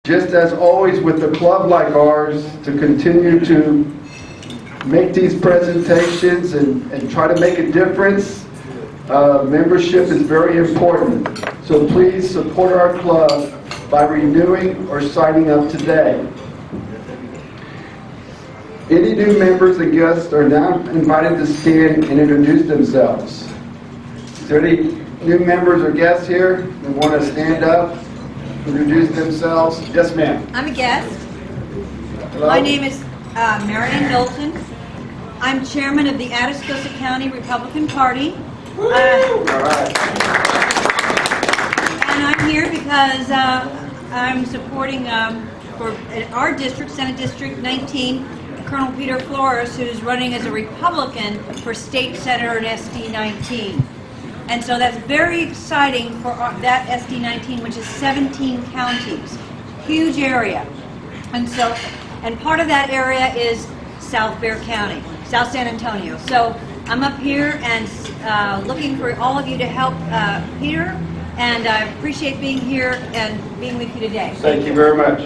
Just as always with a club like ours, to continue to make these presentations and try to make a difference, membership is very important. So please support our club by renewing or signing up today. Any new members and guests are now invited to stand and introduce themselves. Is there any new members or guests here that want to stand up, introduce themselves? Yes, ma'am. I'm a guest. Hello? My name is Marianne Knowlton. I'm chairman of the Atascosa County Republican Party. All right. And I'm here because I'm supporting for our district, Senate District 19, Colonel Peter Flores, who's running as a Republican for State Senator in SD 19. And so that's very exciting for that SD 19, which is 17 counties, huge area. And part of that area is South Bexar County, South San Antonio. So I'm up here and looking for all of you to help Peter, and I appreciate being here and being with you today. Thank you very much.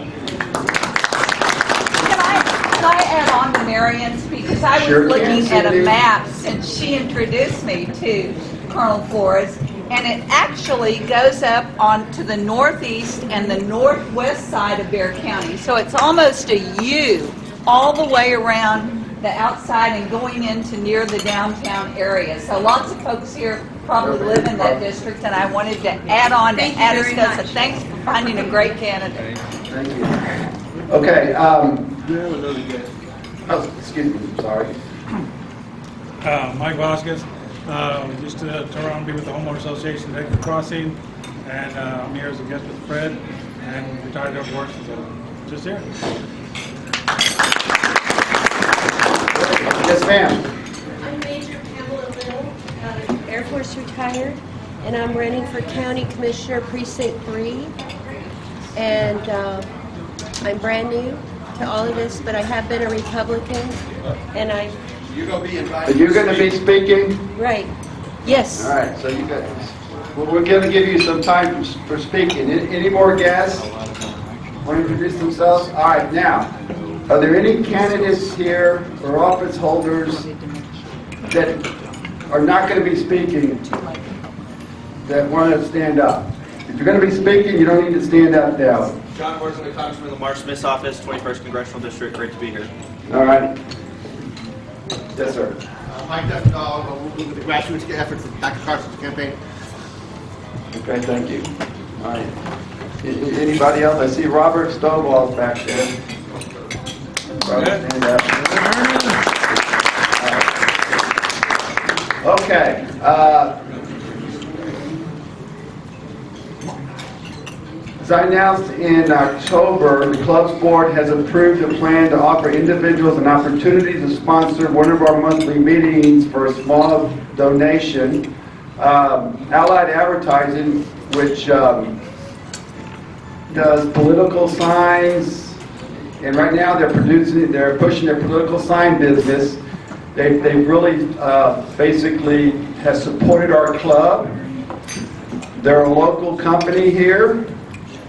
Can I add on to Marianne's speech? Because I was looking at a map since she introduced me to Colonel Flores, and it actually goes up onto the northeast and the northwest side of Bexar County. So it's almost a U all the way around the outside and going into near the downtown area. So lots of folks here probably live in that district, and I wanted to add on to Atascosa. Thanks for finding a great candidate. Thank you. Okay. Excuse me. Sorry. Mike Vasquez. Used to tour around, be with the Homeowner Association, Bexar Crossing, and I'm here as a guest with Fred, and retired Air Force, so just here. Yes, ma'am. I'm Major Pamela Little, Air Force retired, and I'm running for County Commissioner Precinct 3. And I'm brand new to all of this, but I have been a Republican, and I... You're going to be invited. You're going to be speaking? Right. Yes. All right, so you got this. Well, we're going to give you some time for speaking. Any more guests want to introduce themselves? All right, now, are there any candidates here or office holders that are not going to be speaking that want to stand up? If you're going to be speaking, you don't need to stand up now. John Morrison, the Congressman Lamar Smith's office, 21st Congressional District. Great to be here. All right. Yes, sir. Mike Defendall, with the grassroots effort for Dr. Carson's campaign. Okay, thank you. All right. Anybody else? I see Robert Stovall back there. Robert, stand up. Okay. As I announced in October, the club's board has approved a plan to offer individuals an opportunity to sponsor one of our monthly meetings for a small donation. Allied Advertising, which does political signs, and right now they're pushing their political sign business. They really basically has supported our club. They're a local company here.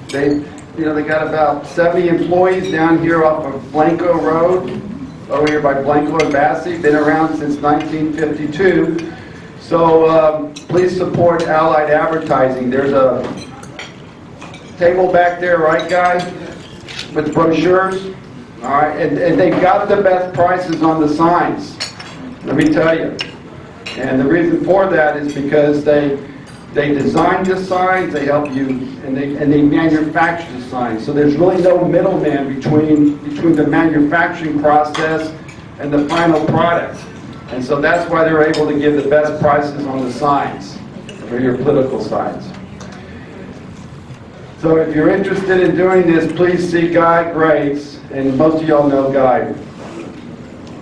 They got about 70 employees down here off of Blanco Road, over here by Blanco and Bassey. Been around since 1952. So please support Allied Advertising. There's a table back there, right, guy, with brochures. All right, and they've got the best prices on the signs. Let me tell you. And the reason for that is because they design the signs, they help you, and they manufacture the signs. So there's really no middleman between the manufacturing process and the final product. And so that's why they're able to give the best prices on the signs for your political signs. So if you're interested in doing this, please see Guy Grace, and most of y'all know Guy,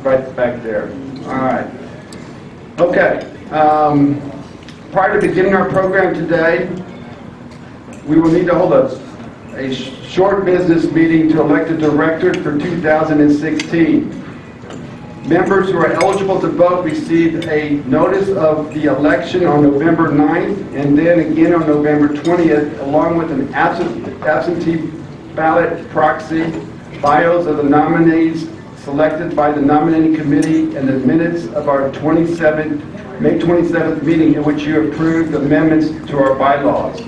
right back there. All right. Okay. Prior to beginning our program today, we will need to hold a short business meeting to elect a director for 2016. Members who are eligible to vote received a notice of the election on November 9th and then again on November 20th, along with an absentee ballot proxy bios of the nominees selected by the nominating committee and the minutes of our May 27th meeting in which you approved amendments to our bylaws.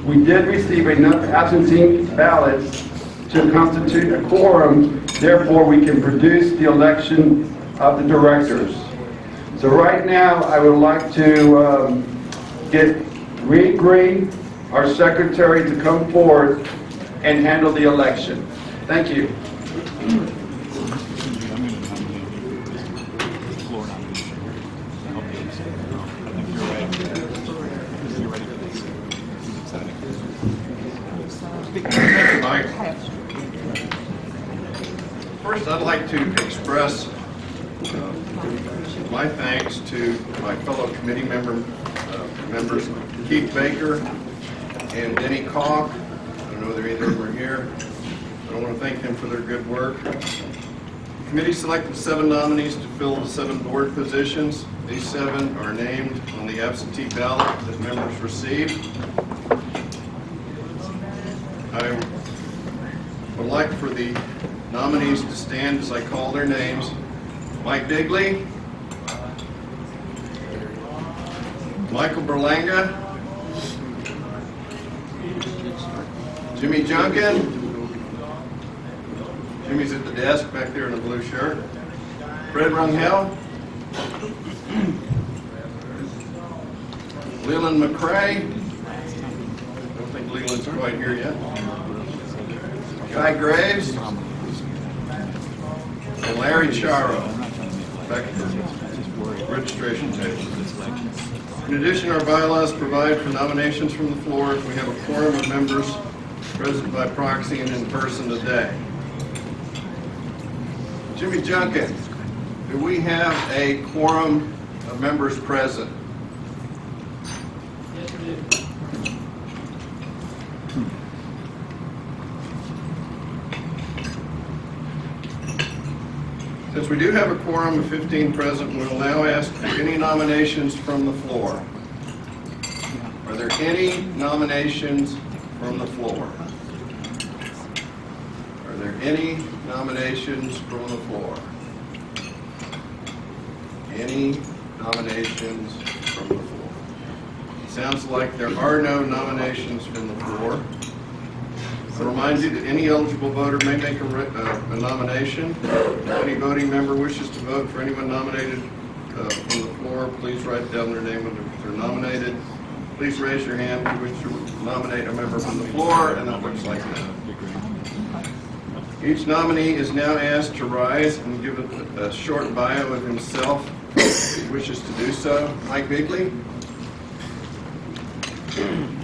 We did receive enough absentee ballots to constitute a quorum, therefore we can produce the election of the directors. So right now, I would like to get Reed Green, our secretary, to come forward and handle the election. Thank you. Thank you, Mike. First, I'd like to express my thanks to my fellow committee members Keith Baker and Denny Koch. I don't know whether either of them are here, but I want to thank them for their good work. The committee selected 7 nominees to fill the 7 board positions. These 7 are named on the absentee ballot that members received. I would like for the nominees to stand as I call their names. Mike Bigley, Michael Berlanga, Jimmy Junkin, Jimmy's at the desk back there in the blue shirt, Fred Rungel, Leland McCrae, I don't think Leland's quite here yet, Guy Graves, and Larry Charo, back at the registration table. In addition, our bylaws provide for nominations from the floor if we have a quorum of members present by proxy and in person today. Jimmy Junkin, do we have a quorum of members present? Since we do have a quorum of 15 present, we will now ask for any nominations from the floor. Are there any nominations from the floor? Are there any nominations from the floor? Any nominations from the floor? Sounds like there are no nominations from the floor. I remind you that any eligible voter may make a nomination. If any voting member wishes to vote for anyone nominated from the floor, please write down their name when they're nominated. Please raise your hand if you wish to nominate a member from the floor, and it looks like that. Each nominee is now asked to rise and give a short bio of himself if he wishes to do so. Mike Bigley.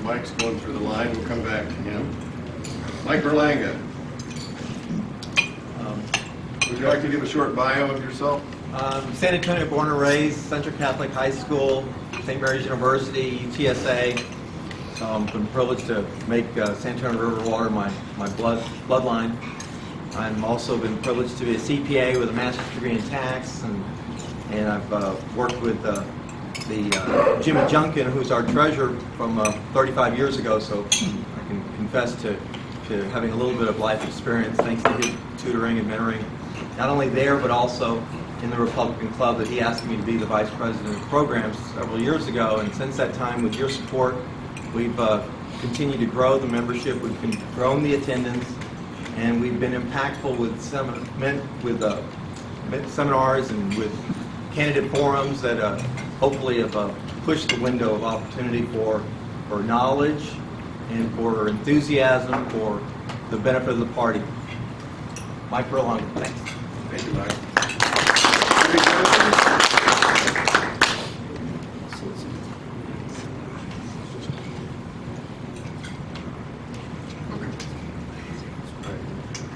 Mike's going through the line. We'll come back to him. Mike Berlanga. Would you like to give a short bio of yourself? San Antonio, born and raised, Central Catholic High School, St. Mary's University, UTSA. Been privileged to make San Antonio River water my bloodline. I'm also been privileged to be a CPA with a master's degree in tax, and I've worked with Jimmy Junkin, who's our treasurer from 35 years ago, so I can confess to having a little bit of life experience thanks to his tutoring and mentoring, not only there but also in the Republican Club that he asked me to be the vice president of programs several years ago. And since that time, with your support, we've continued to grow the membership, we've grown the attendance, and we've been impactful with seminars and with candidate forums that hopefully have pushed the window of opportunity for knowledge and for enthusiasm for the benefit of the party. Mike Berlanga, thanks. Thank you, Mike. Any questions?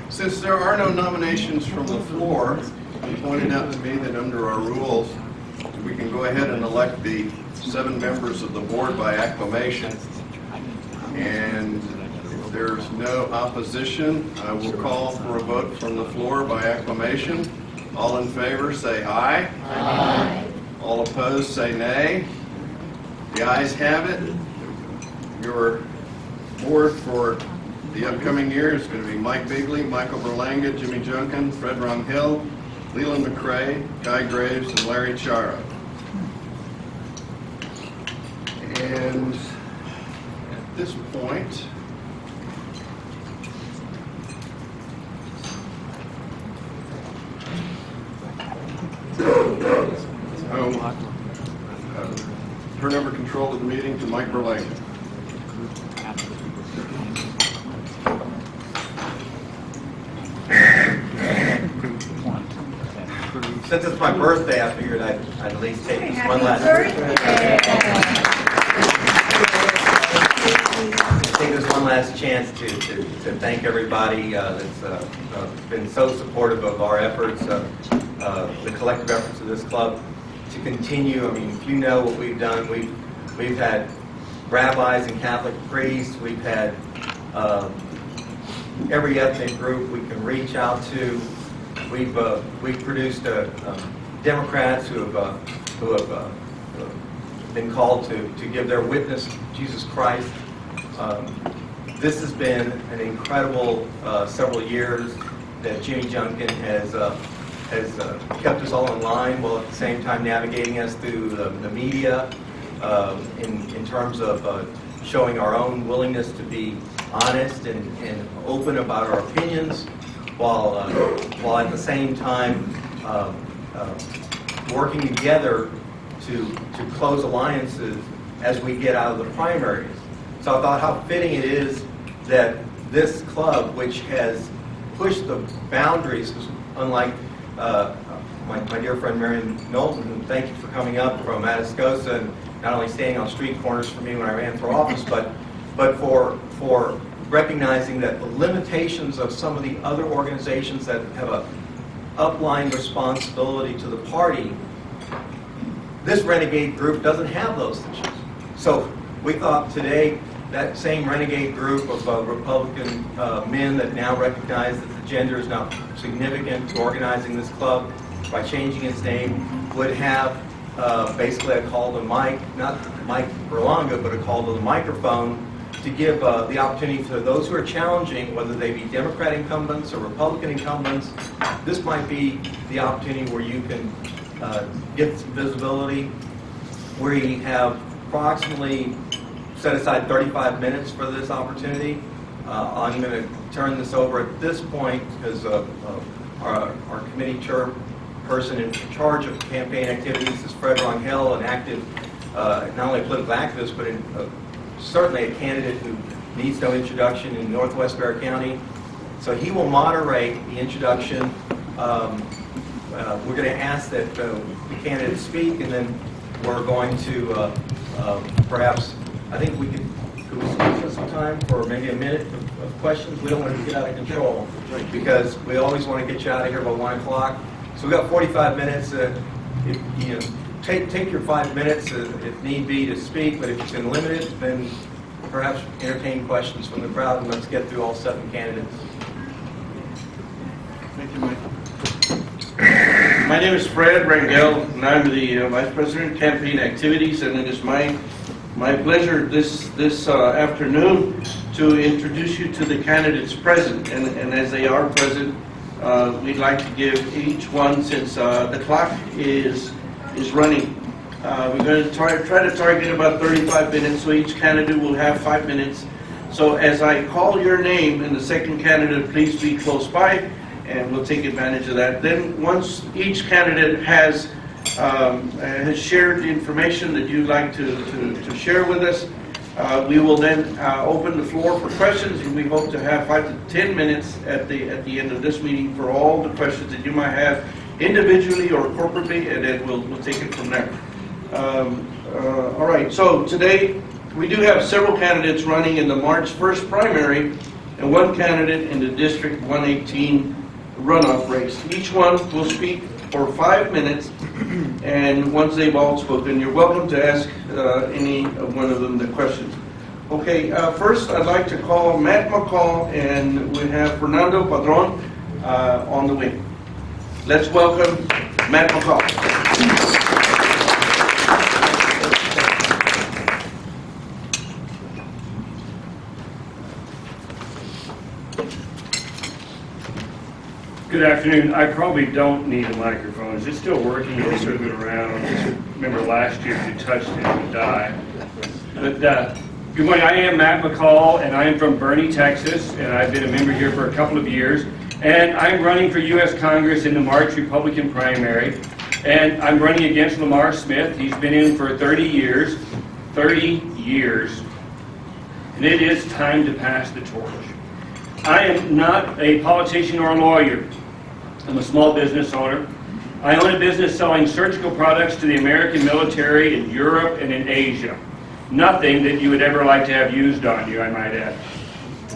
Since there are no nominations from the floor, it pointed out to me that under our rules, we can go ahead and elect the 7 members of the board by acclamation. And if there's no opposition, I will call for a vote from the floor by acclamation. All in favor, say aye. Aye. All opposed, say nay. The ayes have it. Your board for The upcoming year is going to be Mike Bigley, Michael Berlanga, Jimmy Junkin, Fred Rangel, Leland McCrae, Guy Graves, and Larry Chara. And at this point, turn over control of the meeting to Mike Berlanga. Since it's my birthday, I figured I'd at least take this one last. Take this one last chance to thank everybody that's been so supportive of our efforts, the collective efforts of this club to continue. I mean, if you know what we've done, we've had rabbis and Catholic priests, we've had every ethnic group we can reach out to. We've produced Democrats who have been called to give their witness to Jesus Christ. This has been an incredible several years that Jimmy Junkin has kept us all in line, while at the same time navigating us through the media in terms of showing our own willingness to be honest and open about our opinions, while at the same time working together to close alliances as we get out of the primaries. So I thought how fitting it is that this club, which has pushed the boundaries, because unlike my dear friend Marion Knowlton, thank you for coming up from Atascosa and not only standing on street corners for me when I ran for office, but for recognizing that the limitations of some of the other organizations that have a upline responsibility to the party, this renegade group doesn't have those issues. So we thought today that same renegade group of Republican men that now recognize that the gender is not significant to organizing this club by changing its name would have basically a call to Mike, not Mike Berlanga, but a call to the microphone to give the opportunity for those who are challenging, whether they be Democrat incumbents or Republican incumbents. This might be the opportunity where you can get some visibility. We have approximately set aside 35 minutes for this opportunity. I'm going to turn this over at this point because our committee chairperson in charge of campaign activities is Fred Rangel, an active, not only political activist, but certainly a candidate who needs no introduction in Northwest Bexar County. So he will moderate the introduction. We're going to ask that the candidates speak, and then we're going to perhaps, I think we could spend some time for maybe a minute of questions. We don't want to get out of control because we always want to get you out of here by 1 o'clock. So we've got 45 minutes. Take your 5 minutes if need be to speak, but if you can limit it, then perhaps entertain questions from the crowd, and let's get through all 7 candidates. Thank you, Mike. My name is Fred Rangel, and I'm the Vice President of Campaign Activities, and it is my pleasure this afternoon to introduce you to the candidates present. And as they are present, we'd like to give each one, since the clock is running. We're going to try to target about 35 minutes, so each candidate will have 5 minutes. So as I call your name and the second candidate, please be close by, and we'll take advantage of that. Then once each candidate has shared the information that you'd like to share with us, we will then open the floor for questions, and we hope to have 5 to 10 minutes at the end of this meeting for all the questions that you might have individually or corporately, and then we'll take it from there. All right, so today we do have several candidates running in the March 1st primary and one candidate in the District 118 runoff race. Each one will speak for 5 minutes, and once they've all spoken, you're welcome to ask any one of them the questions. Okay, first I'd like to call Matt McCall, and we have Fernando Padron on the wing. Let's welcome Matt McCall. Good afternoon. I probably don't need a microphone. Is it still working? Or move it around? Remember last year if you touched it, it would die. But good morning. I am Matt McCall, and I am from Boerne, Texas, and I've been a member here for a couple of years. And I'm running for U.S. Congress in the March Republican primary. And I'm running against Lamar Smith. He's been in for 30 years. 30 years. And it is time to pass the torch. I am not a politician or a lawyer. I'm a small business owner. I own a business selling surgical products to the American military in Europe and in Asia. Nothing that you would ever like to have used on you, I might add.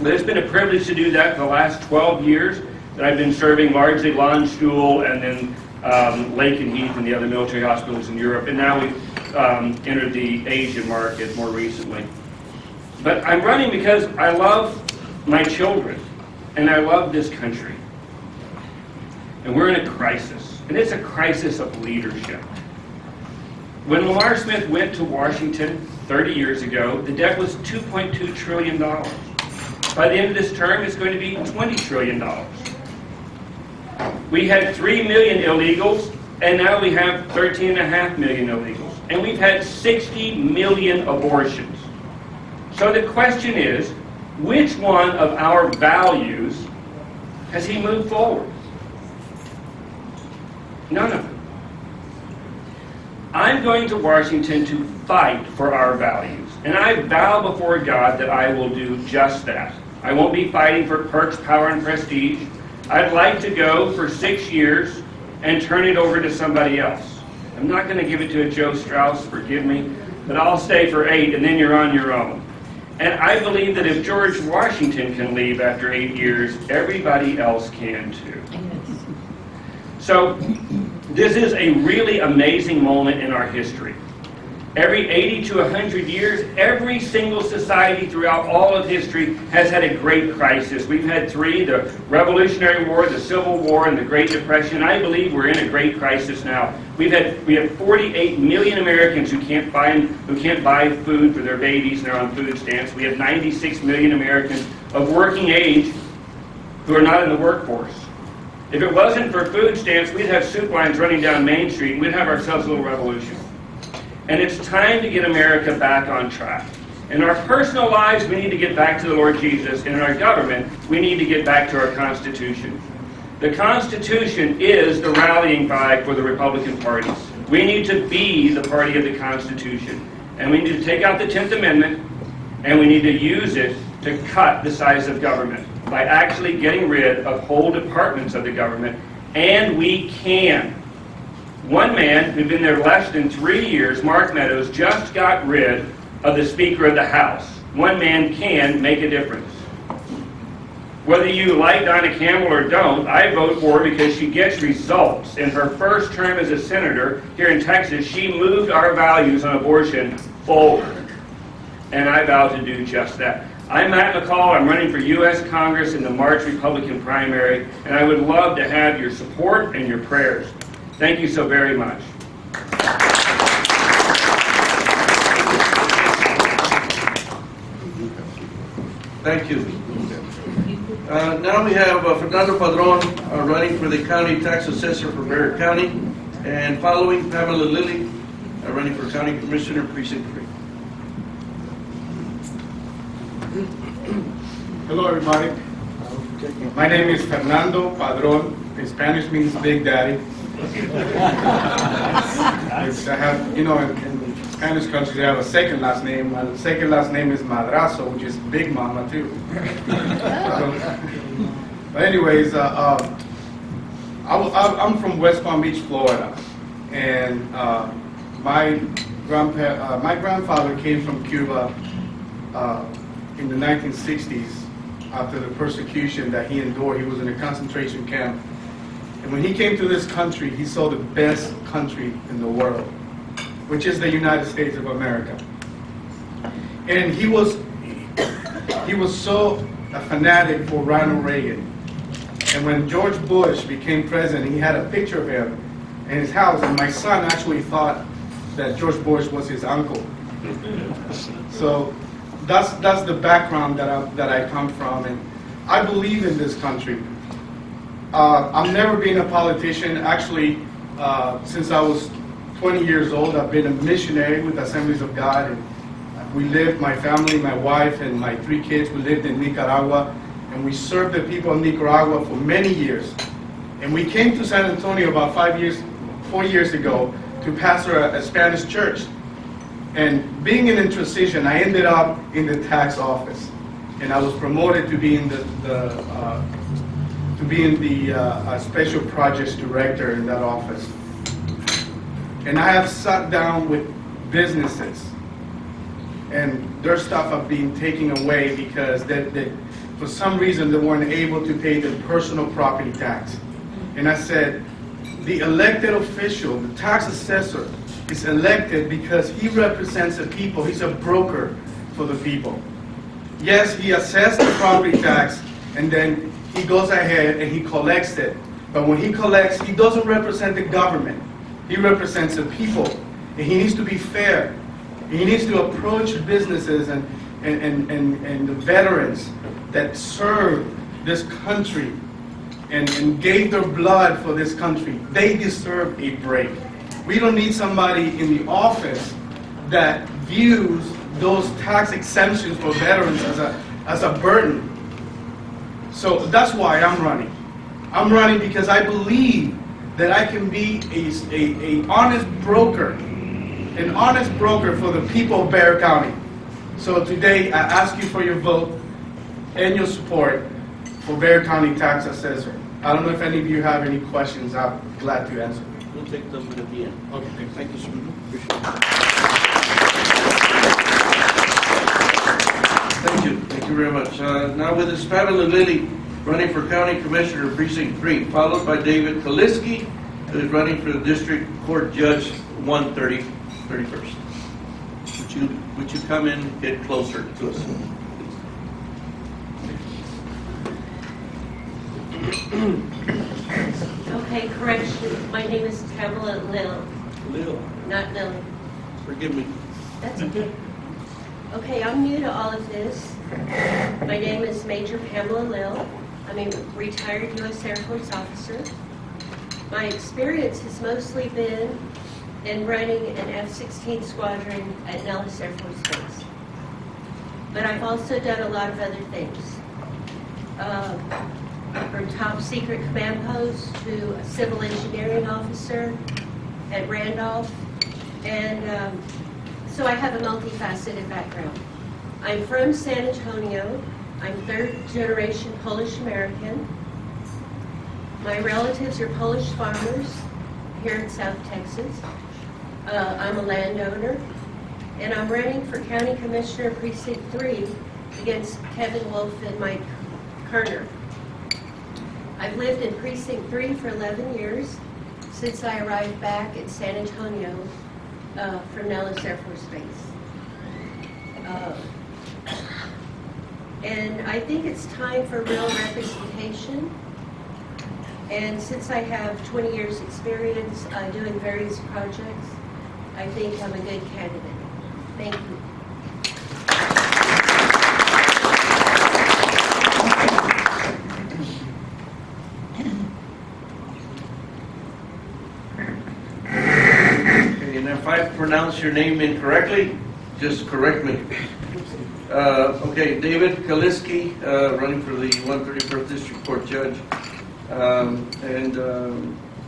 But it's been a privilege to do that for the last 12 years that I've been serving largely Landstuhl and then Lake and Heath and the other military hospitals in Europe. And now we've entered the Asian market more recently. But I'm running because I love my children and I love this country. And we're in a crisis. And it's a crisis of leadership. When Lamar Smith went to Washington 30 years ago, the debt was $2.2 trillion. By the end of this term, it's going to be $20 trillion. We had 3 million illegals, and now we have 13.5 million illegals. And we've had 60 million abortions. So the question is, which one of our values has he moved forward? None of them. I'm going to Washington to fight for our values. And I vow before God that I will do just that. I won't be fighting for perks, power, and prestige. I'd like to go for 6 years and turn it over to somebody else. I'm not going to give it to a Joe Strauss, forgive me, but I'll stay for 8 and then you're on your own. And I believe that if George Washington can leave after 8 years, everybody else can too. So this is a really amazing moment in our history. Every 80 to 100 years, every single society throughout all of history has had a great crisis. We've had 3, the Revolutionary War, the Civil War, and the Great Depression. I believe we're in a great crisis now. We have 48 million Americans who can't buy food for their babies and they're on food stamps. We have 96 million Americans of working age who are not in the workforce. If it wasn't for food stamps, we'd have soup lines running down Main Street and we'd have ourselves a little revolution. And it's time to get America back on track. In our personal lives, we need to get back to the Lord Jesus. And in our government, we need to get back to our Constitution. The Constitution is the rallying cry for the Republican parties. We need to be the party of the Constitution. And we need to take out the 10th Amendment, and we need to use it to cut the size of government by actually getting rid of whole departments of the government. And we can. One man who'd been there less than 3 years, Mark Meadows, just got rid of the Speaker of the House. One man can make a difference. Whether you like Donna Campbell or don't, I vote for her because she gets results. In her first term as a senator here in Texas, she moved our values on abortion forward. And I vow to do just that. I'm Matt McCall. I'm running for U.S. Congress in the March Republican primary, and I would love to have your support and your prayers. Thank you so very much. Thank you. Now we have Fernando Padron running for the County Tax Assessor for Bexar County, and following Pamela Lilly running for County Commissioner, Precinct 3. Hello, everybody. My name is Fernando Padron. In Spanish means Big Daddy. I have, in Spanish countries, they have a second last name. My second last name is Madrazo, which is Big Mama, too. But anyways, I'm from West Palm Beach, Florida. And my grandfather came from Cuba in the 1960s after the persecution that he endured. He was in a concentration camp. And when he came to this country, he saw the best country in the world, which is the United States of America. And he was so a fanatic for Ronald Reagan. And when George Bush became president, he had a picture of him in his house, and my son actually thought that George Bush was his uncle. So that's the background that I come from, and I believe in this country. I've never been a politician. Actually, since I was 20 years old, I've been a missionary with Assemblies of God. And we lived, my family, my wife, and my 3 kids, we lived in Nicaragua. And we served the people of Nicaragua for many years. And we came to San Antonio about 4 years ago to pastor a Spanish church. And being in transition, I ended up in the tax office. And I was promoted to be in the special projects director in that office. And I have sat down with businesses, and their stuff have been taken away because for some reason they weren't able to pay their personal property tax. And I said, the elected official, the tax assessor, is elected because he represents the people. He's a broker for the people. Yes, he assessed the property tax, and then he goes ahead and he collects it. But when he collects, he doesn't represent the government. He represents the people. And he needs to be fair. He needs to approach businesses and the veterans that serve this country and gave their blood for this country. They deserve a break. We don't need somebody in the office that views those tax exemptions for veterans as a burden. So that's why I'm running. I'm running because I believe that I can be an honest broker for the people of Bexar County. So today I ask you for your vote and your support for Bexar County Tax Assessor. I don't know if any of you have any questions. I'm glad to answer. We'll take them at the end. Okay, Thank you, sir. Appreciate it. Thank you. Thank you very much. Now with us, Pamela Lilly, running for County Commissioner, Precinct 3, followed by David Kaliski, who is running for the District Court Judge 131st. Would you come in and get closer to us? Okay, correction. My name is Pamela Lil, Lil. not Lily. Forgive me. That's okay. Okay, I'm new to all of this. My name is Major Pamela Lil. I'm a retired U.S. Air Force officer. My experience has mostly been in running an F-16 squadron at Nellis Air Force Base. But I've also done a lot of other things. From top secret command post to a civil engineering officer at Randolph. And so I have a multifaceted background. I'm from San Antonio. I'm 3rd generation Polish American. My relatives are Polish farmers here in South Texas. I'm a landowner, and I'm running for County Commissioner Precinct 3 against Kevin Wolf and Mike Kerner. I've lived in Precinct 3 for 11 years since I arrived back in San Antonio from Nellis Air Force Base. And I think it's time for real representation. And since I have 20 years experience doing various projects, I think I'm a good candidate. Thank you. Okay, and if I pronounce your name incorrectly, just correct me. Okay, David Kaliski, running for the 131st District Court Judge.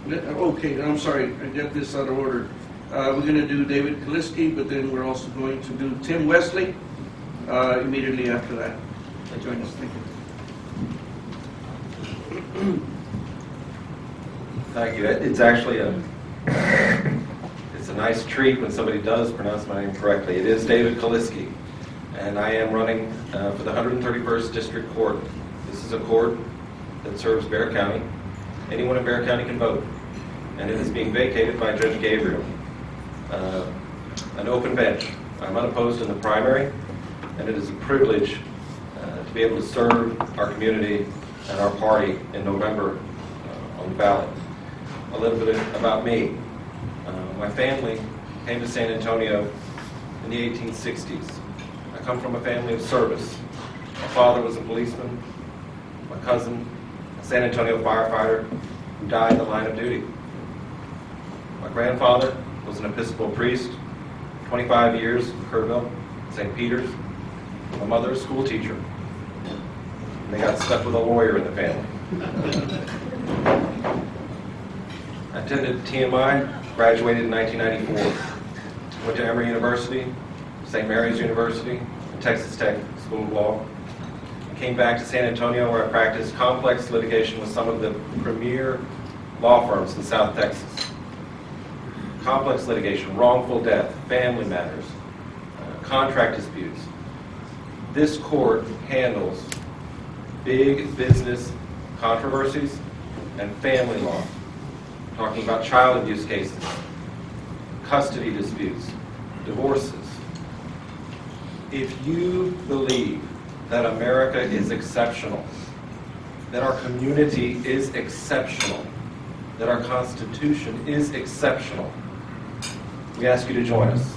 Okay, I'm sorry, I got this out of order. We're going to do David Kaliski, but then we're also going to do Tim Wesley immediately after that. Join us. Thank you. Thank you. It's actually it's a nice treat when somebody does pronounce my name correctly. It is David Kaliski, and I am running for the 131st District Court. This is a court that serves Bexar County. Anyone in Bexar County can vote, and it is being vacated by Judge Gabriel. An open bench. I'm unopposed in the primary, and it is a privilege to be able to serve our community and our party in November on the ballot. A little bit about me. My family came to San Antonio in the 1860s. I come from a family of service. My father was a policeman, my cousin, a San Antonio firefighter who died in the line of duty. My grandfather was an Episcopal priest, 25 years in Kerrville, St. Peter's. My mother, a school teacher. And they got stuck with a lawyer in the family. I attended TMI, graduated in 1994. Went to Emory University, St. Mary's University, and Texas Tech School of Law. I came back to San Antonio where I practiced complex litigation with some of the premier law firms in South Texas. Complex litigation, wrongful death, family matters, contract disputes. This court handles big business controversies and family law, talking about child abuse cases, custody disputes, divorces. If you believe that America is exceptional, that our community is exceptional, that our Constitution is exceptional, we ask you to join us.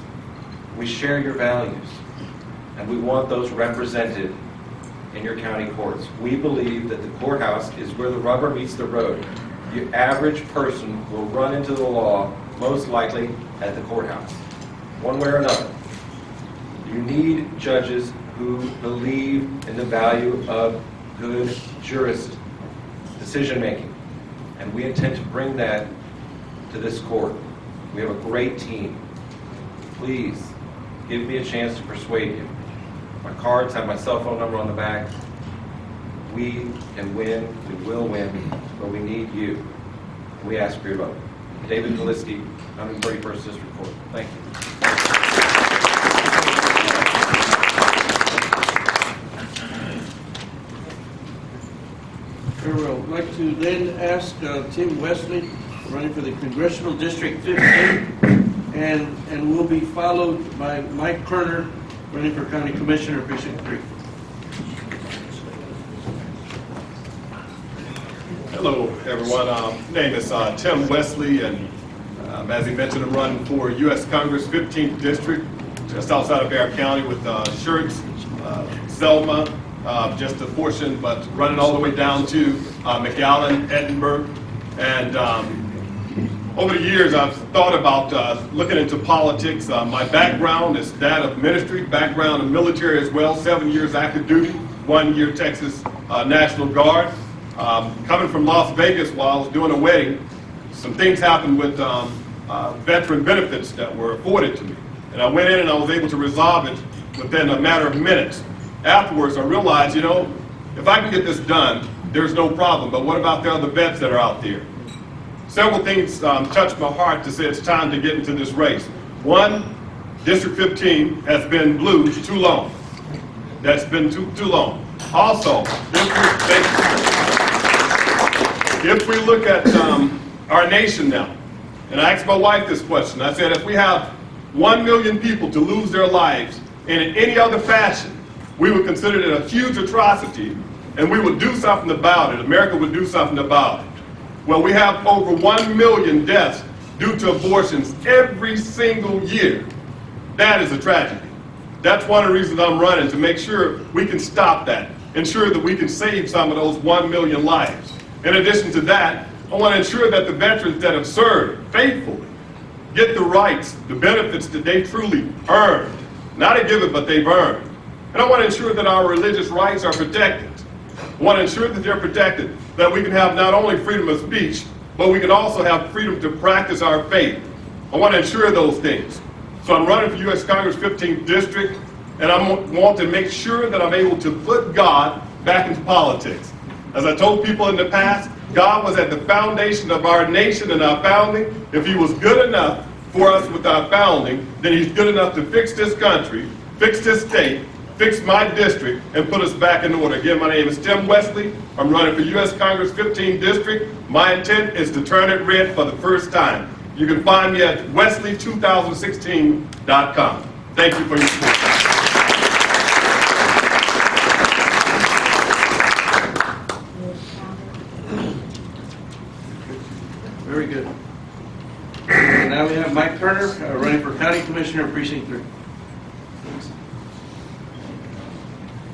We share your values, and we want those represented in your county courts. We believe that the courthouse is where the rubber meets the road. The average person will run into the law, most likely at the courthouse, one way or another. You need judges who believe in the value of good jurist decision-making, and we intend to bring that to this court. We have a great team. Please give me a chance to persuade you. My cards have my cell phone number on the back. We can win, we will win, but we need you. We ask for your vote. David Kaliski, 131st District Court. Thank you. I'd like to then ask Tim Wesley, running for the Congressional District 15, and will be followed by Mike Kerner, running for County Commissioner, Precinct 3. Hello, everyone. My name is Tim Wesley, and as he mentioned, I'm running for U.S. Congress 15th District, just outside of Bexar County with Schertz, Selma, just a portion, but running all the way down to McAllen, Edinburgh. And over the years, I've thought about looking into politics. My background is that of ministry, background in military as well, 7 years active duty, 1 year Texas National Guard. Coming from Las Vegas while I was doing a wedding, some things happened with veteran benefits that were afforded to me. And I went in and I was able to resolve it within a matter of minutes. Afterwards, I realized, you know, if I can get this done, there's no problem. But what about the other vets that are out there? Several things touched my heart to say it's time to get into this race. One, District 15 has been blue too long. That's been too long. Also, if we look at our nation now, and I asked my wife this question, I said, if we have 1 million people to lose their lives in any other fashion, we would consider it a huge atrocity, and we would do something about it. America would do something about it. Well, we have over 1 million deaths due to abortions every single year. That is a tragedy. That's one of the reasons I'm running, to make sure we can stop that, ensure that we can save some of those 1 million lives. In addition to that, I want to ensure that the veterans that have served faithfully get the rights, the benefits that they truly earned. Not a given, but they've earned. And I want to ensure that our religious rights are protected. I want to ensure that they're protected, that we can have not only freedom of speech, but we can also have freedom to practice our faith. I want to ensure those things. So I'm running for U.S. Congress 15th District, and I want to make sure that I'm able to put God back into politics. As I told people in the past, God was at the foundation of our nation and our founding. If he was good enough for us with our founding, then he's good enough to fix this country, fix this state, fix my district, and put us back in order. Again, my name is Tim Wesley. I'm running for U.S. Congress 15th District. My intent is to turn it red for the first time. You can find me at wesley2016.com. Thank you for your support. Very good. Now we have Mike Kerner, running for County Commissioner, Precinct 3.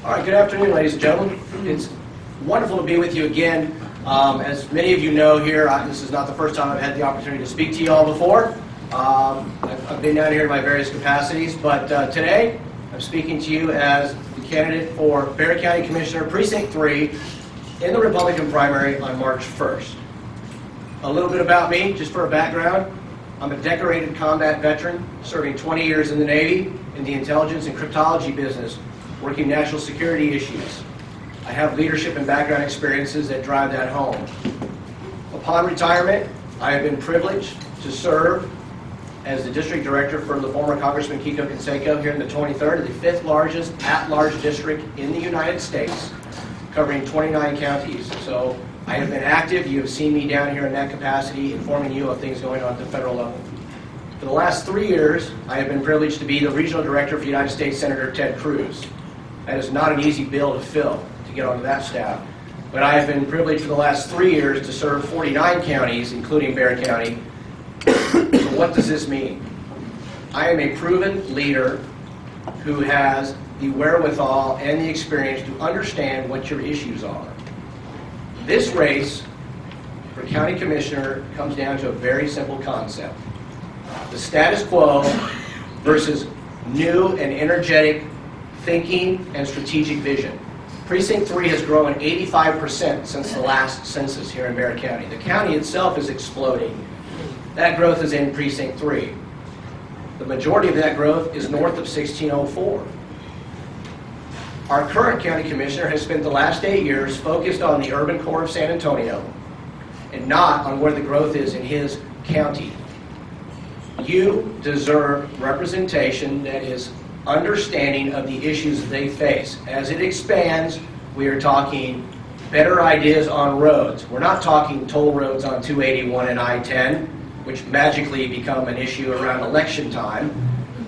All right, good afternoon, ladies and gentlemen. It's wonderful to be with you again. As many of you know here, this is not the first time I've had the opportunity to speak to you all before. I've been down here in my various capacities, but today I'm speaking to you as the candidate for Bexar County Commissioner Precinct 3 in the Republican primary on March 1st. A little bit about me, just for a background. I'm a decorated combat veteran, serving 20 years in the Navy in the intelligence and cryptology business, working national security issues. I have leadership and background experiences that drive that home. Upon retirement, I have been privileged to serve as the district director for the former Congressman Kiko Canseco here in the 23rd, the 5th largest at-large district in the United States, covering 29 counties. So I have been active. You have seen me down here in that capacity, informing you of things going on at the federal level. For the last 3 years, I have been privileged to be the regional director for United States Senator Ted Cruz. That is not an easy bill to fill, to get onto that staff. But I have been privileged for the last 3 years to serve 49 counties, including Bexar County. So what does this mean? I am a proven leader who has the wherewithal and the experience to understand what your issues are. This race for county commissioner comes down to a very simple concept. The status quo versus new and energetic thinking and strategic vision. Precinct 3 has grown 85% since the last census here in Bexar County. The county itself is exploding. That growth is in Precinct 3. The majority of that growth is north of 1604. Our current county commissioner has spent the last 8 years focused on the urban core of San Antonio and not on where the growth is in his county. You deserve representation that is understanding of the issues that they face. As it expands, we are talking better ideas on roads. We're not talking toll roads on 281 and I-10, which magically become an issue around election time.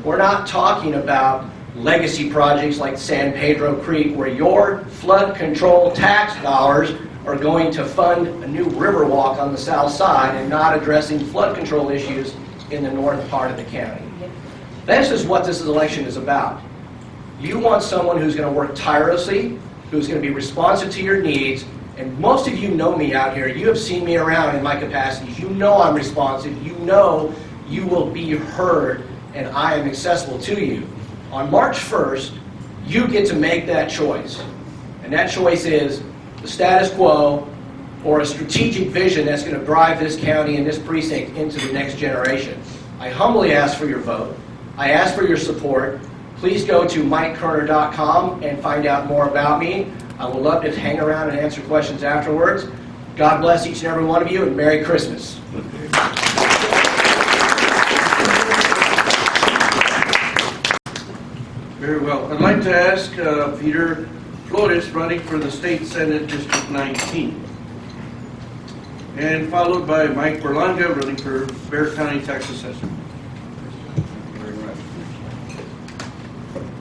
We're not talking about legacy projects like San Pedro Creek, where your flood control tax dollars are going to fund a new river walk on the south side and not addressing flood control issues in the north part of the county. This is what this election is about. You want someone who's going to work tirelessly, who's going to be responsive to your needs, and most of you know me out here. You have seen me around in my capacities. You know I'm responsive. You know you will be heard, and I am accessible to you. On March 1st, you get to make that choice. And that choice is the status quo or a strategic vision that's going to drive this county and this precinct into the next generation. I humbly ask for your vote. I ask for your support. Please go to MikeKerner.com and find out more about me. I would love to hang around and answer questions afterwards. God bless each and every one of you, and Merry Christmas. Very well. I'd like to ask Peter Flores, running for the State Senate District 19. And followed by Mike Berlanga, running for Bexar County Tax Assessor.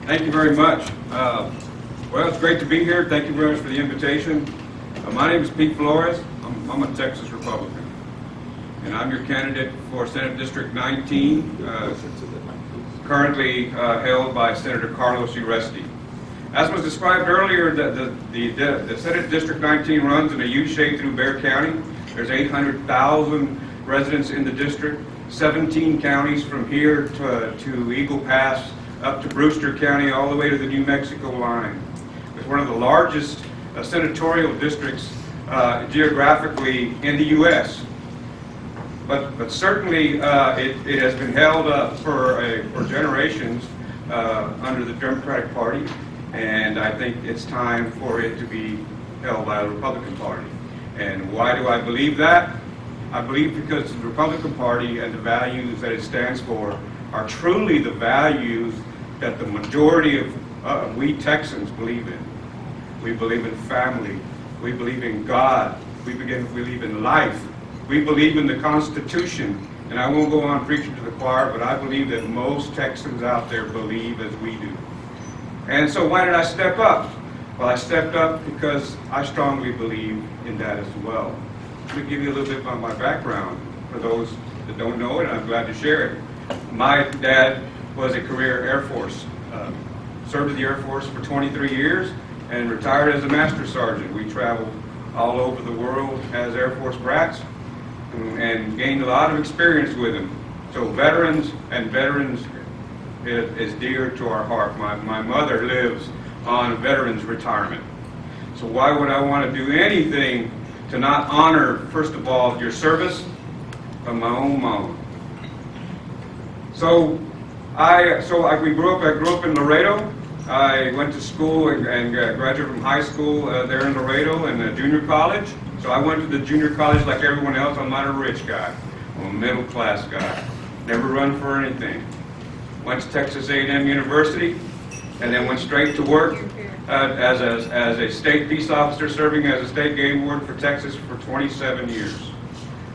Thank you very much. Well, it's great to be here. Thank you very much for the invitation. My name is Pete Flores. I'm a Texas Republican. And I'm your candidate for Senate District 19, currently held by Senator Carlos Uresti. As was described earlier, the Senate District 19 runs in a U-shape through Bexar County. There's 800,000 residents in the district, 17 counties from here to Eagle Pass, up to Brewster County, all the way to the New Mexico line. It's one of the largest senatorial districts geographically in the U.S. But certainly it has been held up for generations under the Democratic Party, and I think it's time for it to be held by the Republican Party. And why do I believe that? I believe because the Republican Party and the values that it stands for are truly the values that the majority of we Texans believe in. We believe in family. We believe in God. We believe in life. We believe in the Constitution. And I won't go on preaching to the choir, but I believe that most Texans out there believe as we do. And so why did I step up? Well, I stepped up because I strongly believe in that as well. Let me give you a little bit about my background for those that don't know it, and I'm glad to share it. My dad was a career Air Force, served in the Air Force for 23 years and retired as a master sergeant. We traveled all over the world as Air Force brats and gained a lot of experience with them. So veterans is dear to our heart. My mother lives on veterans retirement. So why would I want to do anything to not honor, first of all, your service of my own mom? I grew up in Laredo. I went to school and graduated from high school there in Laredo and junior college. So I went to the junior college like everyone else. I'm not a rich guy. I'm a middle class guy. Never run for anything. Went to Texas A&M University and then went straight to work as a state peace officer, serving as a state game warden for Texas for 27 years.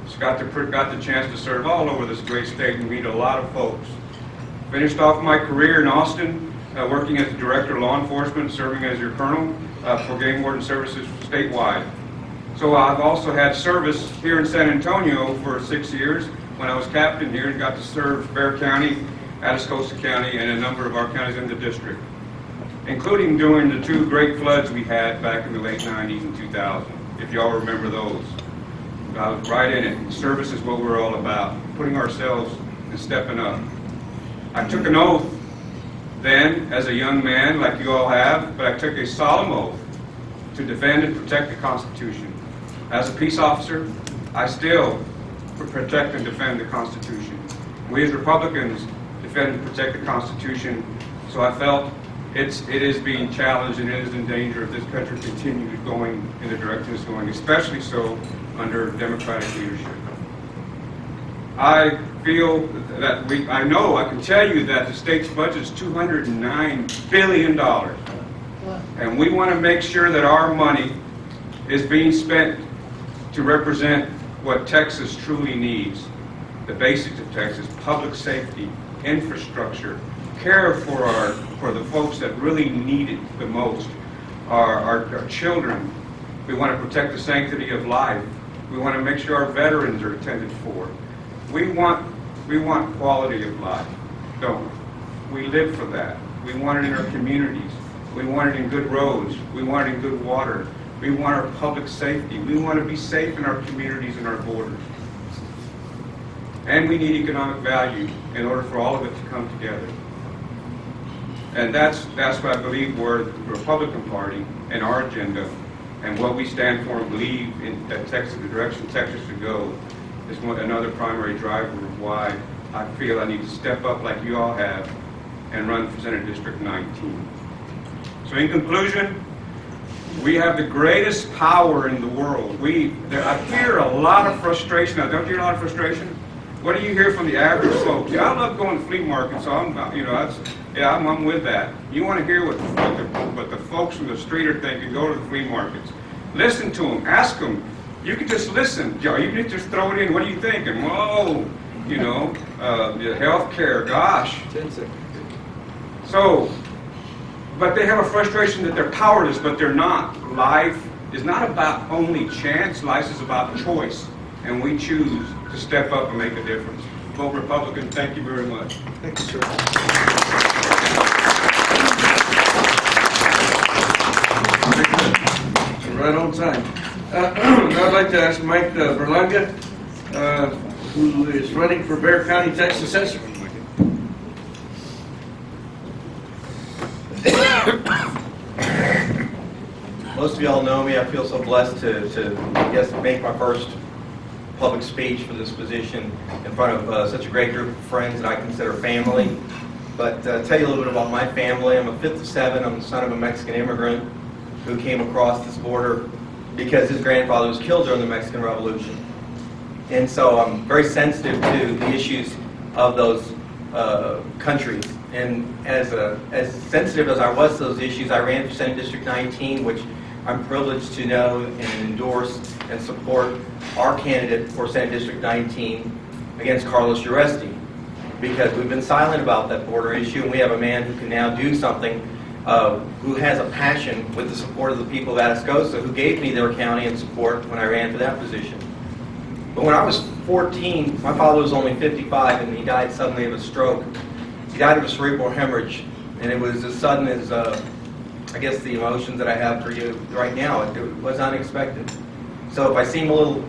So got the chance to serve all over this great state and meet a lot of folks. Finished off my career in Austin, working as the director of law enforcement, serving as your colonel for game warden services statewide. So I've also had service here in San Antonio for 6 years when I was captain here and got to serve Bexar County, Atascosa County, and a number of our counties in the district, including during the 2 great floods we had back in the late 90s and 2000, if y'all remember those. I was right in it. Service is what we're all about, putting ourselves and stepping up. I took an oath then as a young man, like you all have, but I took a solemn oath to defend and protect the Constitution. As a peace officer, I still protect and defend the Constitution. We as Republicans defend and protect the Constitution, so I felt it is being challenged and it is in danger if this country continues going in the direction it's going, especially so under Democratic leadership. I feel that I can tell you that the state's budget is $209 billion. And we want to make sure that our money is being spent to represent what Texas truly needs. The basics of Texas: public safety, infrastructure, care for the folks that really need it the most, our children. We want to protect the sanctity of life. We want to make sure our veterans are attended for. We want quality of life, don't we? We live for that. We want it in our communities. We want it in good roads. We want it in good water. We want our public safety. We want to be safe in our communities and our borders. And we need economic value in order for all of it to come together. And that's what I believe we're the Republican Party and our agenda and what we stand for and believe in that Texas, the direction Texas should go, is another primary driver of why I feel I need to step up like you all have and run for Senate District 19. So in conclusion, we have the greatest power in the world. I hear a lot of frustration. Now, don't you hear a lot of frustration? What do you hear from the average folks? Yeah, I love going to flea markets, so I'm with that. You want to hear what the folks from the street are thinking, go to the flea markets. Listen to them, ask them. You can just listen. You can just throw it in. What do you think? And whoa, the health care, gosh. So, but they have a frustration that they're powerless, but they're not. Life is not about only chance. Life is about choice. And we choose to step up and make a difference. Vote Republican. Thank you very much. Thank you, sir. Right on time. I'd like to ask Mike Berlanga, who is running for Bexar County Tax Assessor. Most of y'all know me. I feel so blessed to make my first public speech for this position in front of such a great group of friends that I consider family. But tell you a little bit about my family. I'm a 5th of 7. I'm the son of a Mexican immigrant who came across this border because his grandfather was killed during the Mexican Revolution. And so I'm very sensitive to the issues of those countries. And as sensitive as I was to those issues, I ran for Senate District 19, which I'm privileged to know and endorse and support our candidate for Senate District 19 against Carlos Uresti, because we've been silent about that border issue, and we have a man who can now do something, who has a passion with the support of the people of Atascosa, who gave me their county and support when I ran for that position. But when I was 14, my father was only 55, and he died suddenly of a stroke. He died of a cerebral hemorrhage, and it was as sudden as, I guess, the emotions that I have for you right now. It was unexpected. So if I seem a little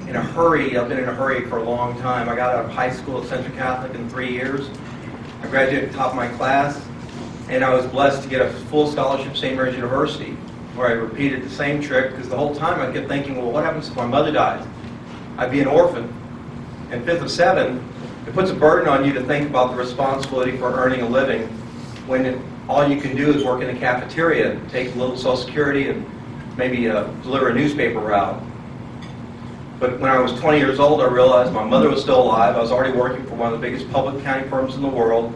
in a hurry, I've been in a hurry for a long time. I got out of high school at Central Catholic in 3 years. I graduated at the top of my class, and I was blessed to get a full scholarship at St. Mary's University, where I repeated the same trick, because the whole time I kept thinking, well, what happens if my mother dies? I'd be an orphan. And 5th of 7, it puts a burden on you to think about the responsibility for earning a living when all you can do is work in a cafeteria, take a little Social Security, and maybe deliver a newspaper route. But when I was 20 years old, I realized my mother was still alive. I was already working for one of the biggest public accounting firms in the world,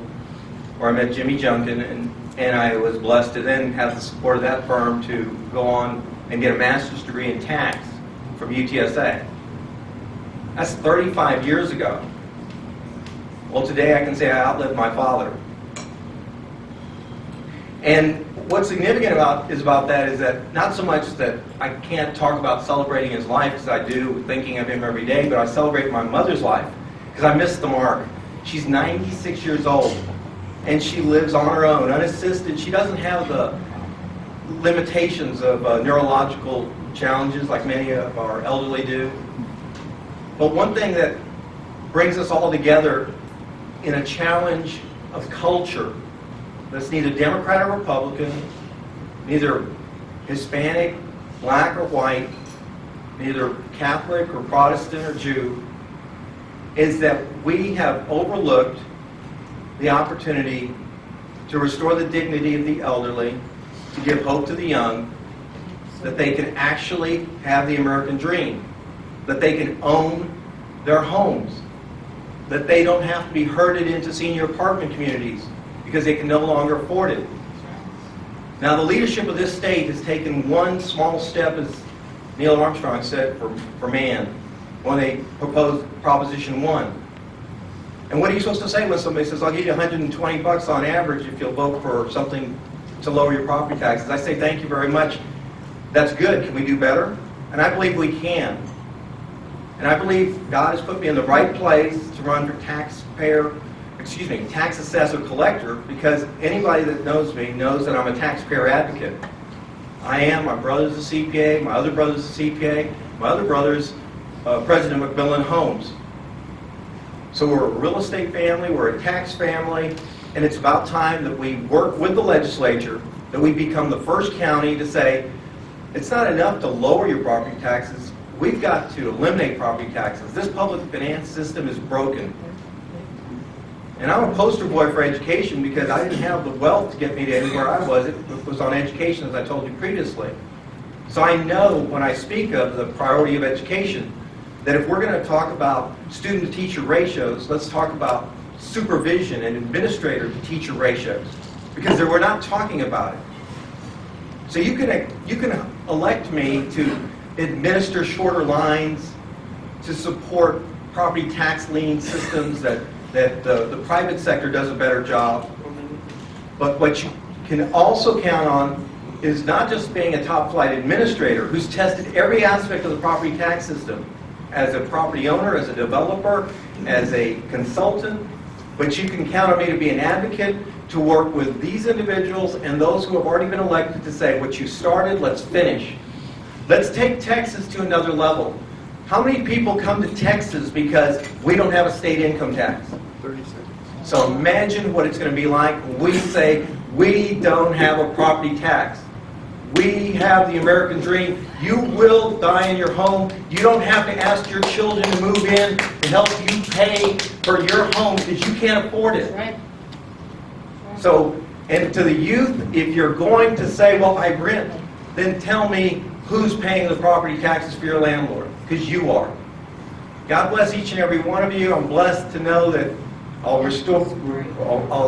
where I met Jimmy Junkin, and I was blessed to then have the support of that firm to go on and get a master's degree in tax from UTSA. That's 35 years ago. Well, today I can say I outlived my father. And what's significant about that is that not so much that I can't talk about celebrating his life, because I do, thinking of him every day, but I celebrate my mother's life, because I missed the mark. She's 96 years old, and she lives on her own, unassisted. She doesn't have the limitations of neurological challenges like many of our elderly do. But one thing that brings us all together in a challenge of culture that's neither Democrat or Republican, neither Hispanic, black or white, neither Catholic or Protestant or Jew, is that we have overlooked the opportunity to restore the dignity of the elderly, to give hope to the young, that they can actually have the American dream, that they can own their homes, that they don't have to be herded into senior apartment communities because they can no longer afford it. Now, the leadership of this state has taken one small step, as Neil Armstrong said, for man, when they proposed Proposition 1. And what are you supposed to say when somebody says, I'll give you $120 on average if you'll vote for something to lower your property taxes? I say, thank you very much. That's good. Can we do better? And I believe we can. And I believe God has put me in the right place to run for tax assessor collector, because anybody that knows me knows that I'm a taxpayer advocate. I am. My brother's a CPA. My other brother's a CPA. My other brother's President of Macmillan Homes. So we're a real estate family. We're a tax family. And it's about time that we work with the legislature, that we become the first county to say, it's not enough to lower your property taxes. We've got to eliminate property taxes. This public finance system is broken. And I'm a poster boy for education, because I didn't have the wealth to get me to anywhere I was. It was on education, as I told you previously. So I know when I speak of the priority of education, that if we're going to talk about student-to-teacher ratios, let's talk about supervision and administrator-to-teacher ratios, because we're not talking about it. So you can elect me to administer shorter lines, to support property tax lien systems that the private sector does a better job. But what you can also count on is not just being a top-flight administrator who's tested every aspect of the property tax system, as a property owner, as a developer, as a consultant, but you can count on me to be an advocate, to work with these individuals and those who have already been elected to say, what you started, let's finish. Let's take Texas to another level. How many people come to Texas because we don't have a state income tax? 30 seconds. So imagine what it's going to be like when we say we don't have a property tax. We have the American dream. You will die in your home. You don't have to ask your children to move in to help you pay for your home because you can't afford it. Right. So, and to the youth, if you're going to say, well, I rent, then tell me who's paying the property taxes for your landlord, because you are. God bless each and every one of you. I'm blessed to know that I'll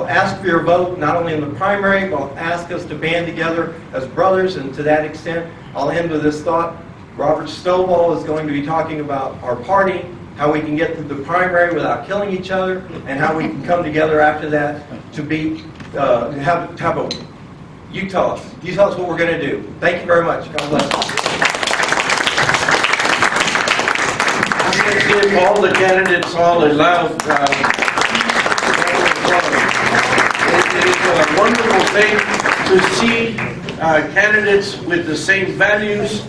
ask for your vote, not only in the primary, but I'll ask us to band together as brothers, and to that extent, I'll end with this thought. Robert Stovall is going to be talking about our party, how we can get through the primary without killing each other, and how we can come together after that to be, have a, you tell us what we're going to do. Thank you very much. God bless. I'm going to give all the candidates all a loud It is a wonderful thing to see candidates with the same values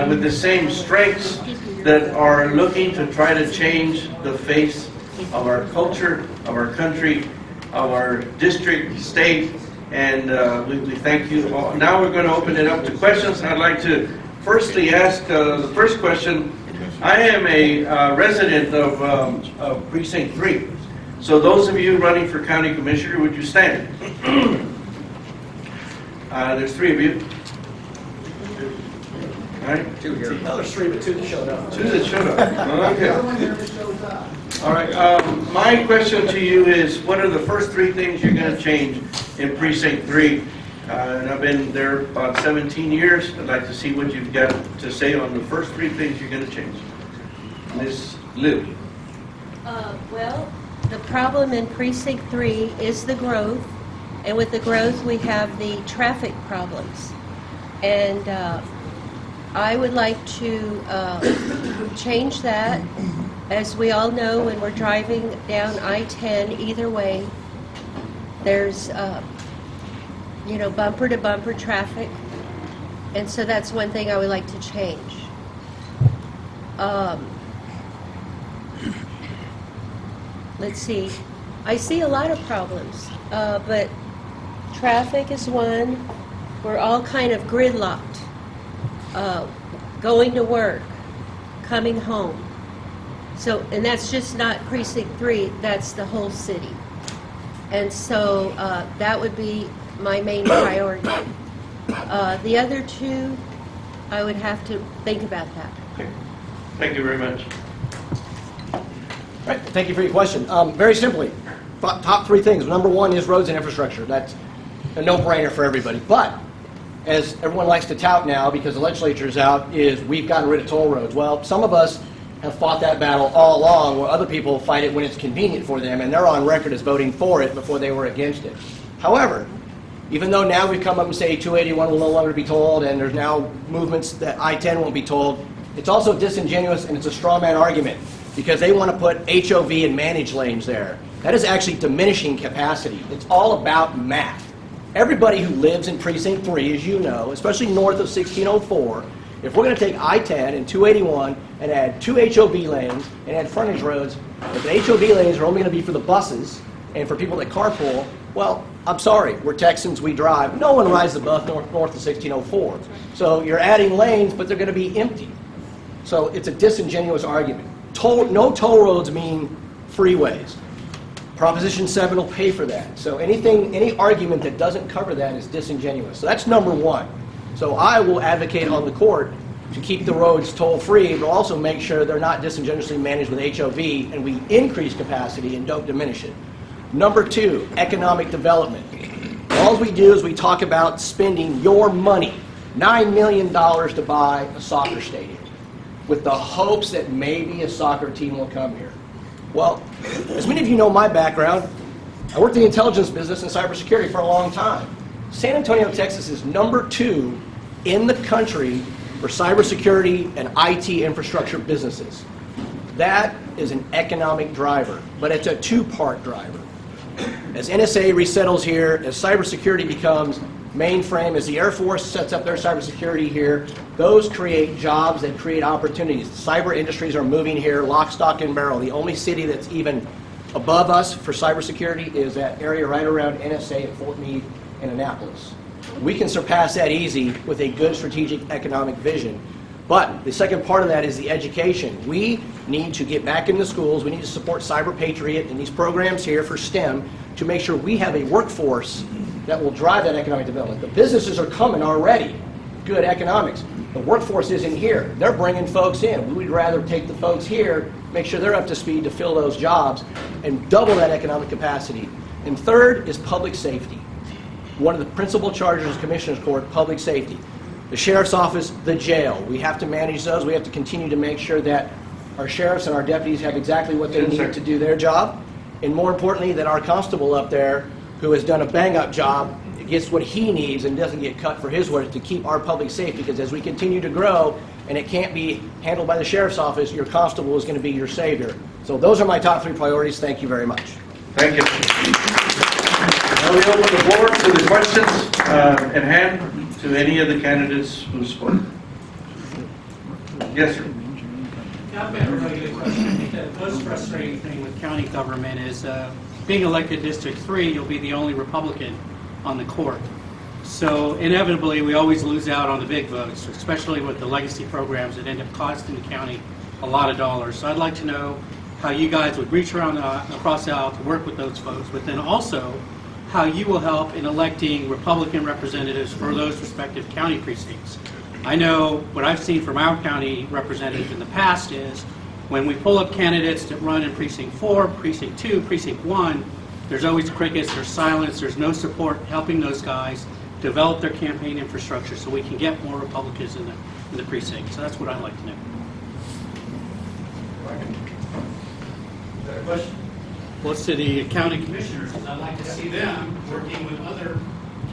with the same strengths that are looking to try to change the face of our culture, of our country, of our district, state, and we thank you all. Now we're going to open it up to questions. I'd like to firstly ask the first question. I am a resident of Precinct 3. So those of you running for County Commissioner, would you stand? There's 3 of you. All right. 2 here. No, there's 3, but 2 that showed up. 2 that showed up. Okay. All right. My question to you is, what are the first 3 things you're going to change in Precinct 3? And I've been there about 17 years. I'd like to see what you've got to say on the first 3 things you're going to change. Ms. Liu. Well, the problem in Precinct 3 is the growth, and with the growth we have the traffic problems. And I would like to change that. As we all know, when we're driving down I-10 either way, there's bumper-to-bumper traffic, and so that's one thing I would like to change. Let's see. I see a lot of problems, but traffic is one. We're all kind of gridlocked. Going to work, coming home. So, and that's just not Precinct 3, that's the whole city. And so that would be my main priority. The other 2, I would have to think about that. Okay. Thank you very much. Right, thank you for your question. Very simply, top 3 things. Number 1 is roads and infrastructure. That's a no-brainer for everybody. But as everyone likes to tout now, because the legislature's out, is we've gotten rid of toll roads. Well, some of us have fought that battle all along, where other people fight it when it's convenient for them, and they're on record as voting for it before they were against it. However, even though now we've come up and say 281 will no longer be tolled, and there's now movements that I-10 won't be tolled, it's also disingenuous and it's a straw man argument, because they want to put HOV and managed lanes there. That is actually diminishing capacity. It's all about math. Everybody who lives in Precinct 3, as you know, especially north of 1604, if we're going to take I-10 and 281 and add 2 HOV lanes and add frontage roads, if the HOV lanes are only going to be for the buses and for people that carpool, well, I'm sorry, we're Texans, we drive. No one rides the bus north of 1604. So you're adding lanes, but they're going to be empty. So it's a disingenuous argument. No toll roads mean freeways. Proposition 7 will pay for that. So any argument that doesn't cover that is disingenuous. So that's number 1. So I will advocate on the court to keep the roads toll-free, but also make sure they're not disingenuously managed with HOV, and we increase capacity and don't diminish it. Number 2, economic development. All we do is we talk about spending your money, $9 million to buy a soccer stadium, with the hopes that maybe a soccer team will come here. Well, as many of you know my background, I worked in the intelligence business and cybersecurity for a long time. San Antonio, Texas is number 2 in the country for cybersecurity and IT infrastructure businesses. That is an economic driver, but it's a 2-part driver. As NSA resettles here, as cybersecurity becomes mainframe, as the Air Force sets up their cybersecurity here, those create jobs that create opportunities. Cyber industries are moving here, lock, stock, and barrel. The only city that's even above us for cybersecurity is that area right around NSA at Fort Meade and Annapolis. We can surpass that easy with a good strategic economic vision. But the second part of that is the education. We need to get back into schools. We need to support Cyber Patriot and these programs here for STEM to make sure we have a workforce that will drive that economic development. The businesses are coming already. Good economics. The workforce isn't here. They're bringing folks in. We would rather take the folks here, make sure they're up to speed to fill those jobs, and double that economic capacity. And third is public safety. One of the principal charges of Commissioner's Court, public safety. The Sheriff's Office, the jail. We have to manage those. We have to continue to make sure that our sheriffs and our deputies have exactly what they need to do their job. And more importantly, that our constable up there, who has done a bang-up job, gets what he needs and doesn't get cut for his work to keep our public safe, because as we continue to grow and it can't be handled by the Sheriff's Office, your constable is going to be your savior. So those are my top 3 priorities. Thank you very much. Thank you. Now we open the floor to the questions at hand to any of the candidates who spoke. Yes, sir. I've got a really good question. I think the most frustrating thing with county government is being elected District 3, you'll be the only Republican on the court. So inevitably, we always lose out on the big votes, especially with the legacy programs that end up costing the county a lot of dollars. So I'd like to know how you guys would reach around across the aisle to work with those folks, but then also how you will help in electing Republican representatives for those respective county precincts. I know what I've seen from our county representative in the past is when we pull up candidates that run in Precinct 4, Precinct 2, Precinct 1, there's always crickets, there's silence, there's no support helping those guys develop their campaign infrastructure so we can get more Republicans in the precinct. So that's what I'd like to know. Question? Well, it's to the county commissioners, because I'd like to see them working with other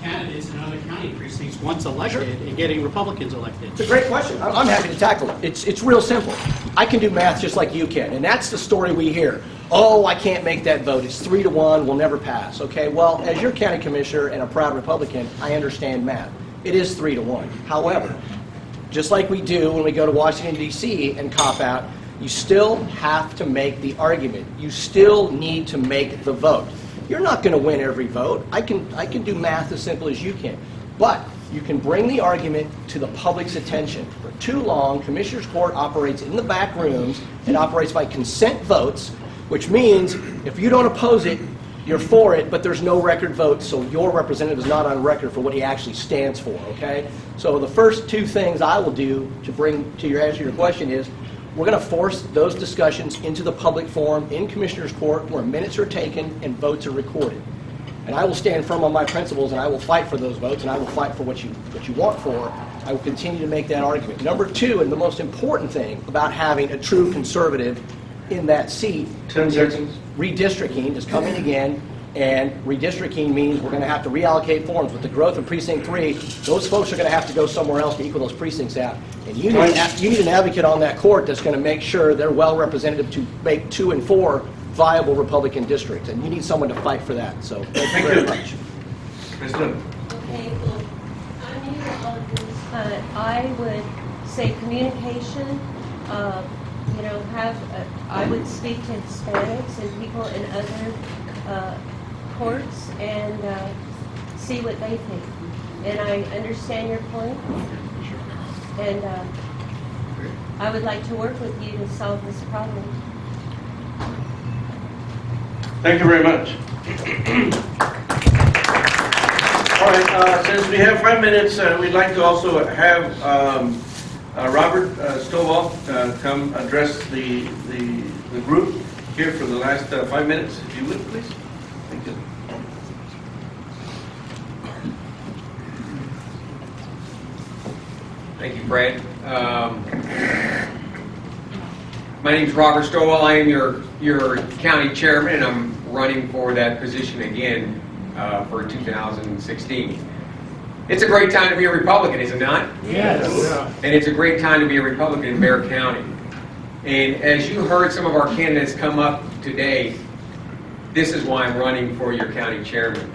candidates in other county precincts once elected and getting Republicans elected. It's a great question. I'm happy to tackle it. It's real simple. I can do math just like you can, and that's the story we hear. Oh, I can't make that vote. It's 3-1. We'll never pass. Okay. Well, as your county commissioner and a proud Republican, I understand math. It is 3-1. However, just like we do when we go to Washington D.C. and cop out, you still have to make the argument. You still need to make the vote. You're not going to win every vote. I can do math as simple as you can. But you can bring the argument to the public's attention. For too long, Commissioners Court operates in the back rooms. It operates by consent votes, which means if you don't oppose it, you're for it, but there's no record vote, so your representative is not on record for what he actually stands for, okay? So the first two things I will do to bring to your answer to your question is we're going to force those discussions into the public forum in Commissioners Court where minutes are taken and votes are recorded. And I will stand firm on my principles and I will fight for those votes and I will fight for what you want for. I will continue to make that argument. Number two, and the most important thing about having a true conservative in that seat, 10 seconds. Redistricting is coming again, and redistricting means we're going to have to reallocate forms. With the growth of Precinct 3, those folks are going to have to go somewhere else to equal those precincts out. And you need an advocate on that court that's going to make sure they're well represented to make 2 and 4 viable Republican districts. And you need someone to fight for that. So thank you very much. Okay, well, I'm new to all of this, but I would say communication, I would speak to Hispanics and people in other courts and see what they think. And I understand your point, and I would like to work with you to solve this problem. Thank you very much. All right, since we have 5 minutes, we'd like to also have Robert Stovall come address the group here for the last 5 minutes, if you would, please. Thank you. Thank you, Fred. My name is Robert Stovall. I am your county chairman, and I'm running for that position again for 2016. It's a great time to be a Republican, is it not? Yes. And it's a great time to be a Republican in Bexar County. And as you heard some of our candidates come up today, this is why I'm running for your county chairman.